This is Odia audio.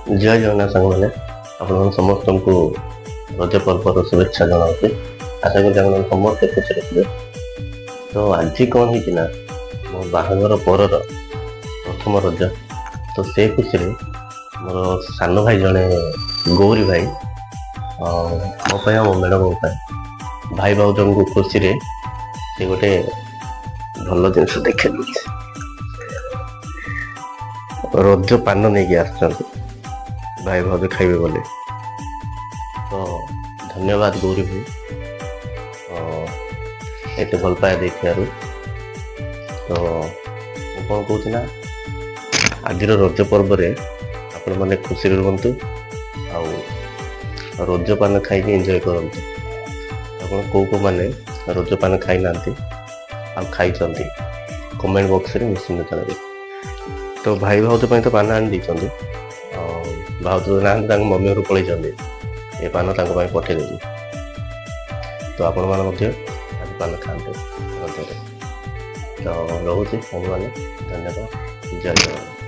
जय जगन्नाथ साଙ୍ଗମାନେ ଆପଣମାନେ ସମସ୍ତଙ୍କୁ ରଜ ପର୍ବର ଶୁଭେଚ୍ଛା ଜଣାଉଛି। ଆଶା କରୁଛି ଆପଣମାନେ ସମସ୍ତେ ଖୁସିରେ ଥିବେ। ତ ଆଜି କ'ଣ ହେଇଛି ନା ମୋ ବାହାଘର ପରର ପ୍ରଥମ ରଜ। ତ ସେ ଖୁସିରେ ମୋର ସାନ ଭାଇ ଜଣେ ଗୌରୀ ଭାଇ ମୋ ପାଇଁ ଆଉ ମୋ ମ୍ୟାଡ଼ାମଙ୍କ ପାଇଁ ଭାଇ ଭାଉଜଙ୍କୁ ଖୁସିରେ ସେ ଗୋଟେ ଭଲ ଜିନିଷ ଦେଖେଇ ଦେଉଛି। ରଜ ପାନ ନେଇକି ଆସିଛନ୍ତି ଭାଇ ଭାଉଜ ଖାଇବେ ବୋଲି। ତ ଧନ୍ୟବାଦ ଗୌରୀ ଭାଇ ଏତେ ଭଲ ପାଇବା ଦେଇଥିବାରୁ। ତ ମୁଁ କ'ଣ କହୁଛି ନା ଆଜିର ରଜ ପର୍ବରେ ଆପଣମାନେ ଖୁସିରେ ରୁହନ୍ତୁ ଆଉ ରଜ ପାନ ଖାଇକି ଏନ୍ଜୟ କରନ୍ତୁ। ଆପଣ କୋଉମାନେ ରଜ ପାନ ଖାଇନାହାନ୍ତି ଆଉ ଖାଇଛନ୍ତି କମେଣ୍ଟ ବକ୍ସରେ ନିଶ୍ଚିନ୍ତ ଜଣାଇବେ। ତ ଭାଇ ଭାଉଜ ପାଇଁ ତ ପାନ ଆଣି ଦେଇଛନ୍ତି, ଭାଉଜ ନାହାନ୍ତି ତାଙ୍କ ମମି ଘରୁ ପଳେଇଛନ୍ତି, ଏ ପାନ ତାଙ୍କ ପାଇଁ ପଠେଇଦେବି। ତ ଆପଣମାନେ ମଧ୍ୟ ଆଜି ପାନ ଖାଆନ୍ତୁ ରଜରେ। ତ ରହୁଛି ଆପଣମାନେ, ଧନ୍ୟବାଦ, ଜୟ ଜଗନ୍ନାଥ।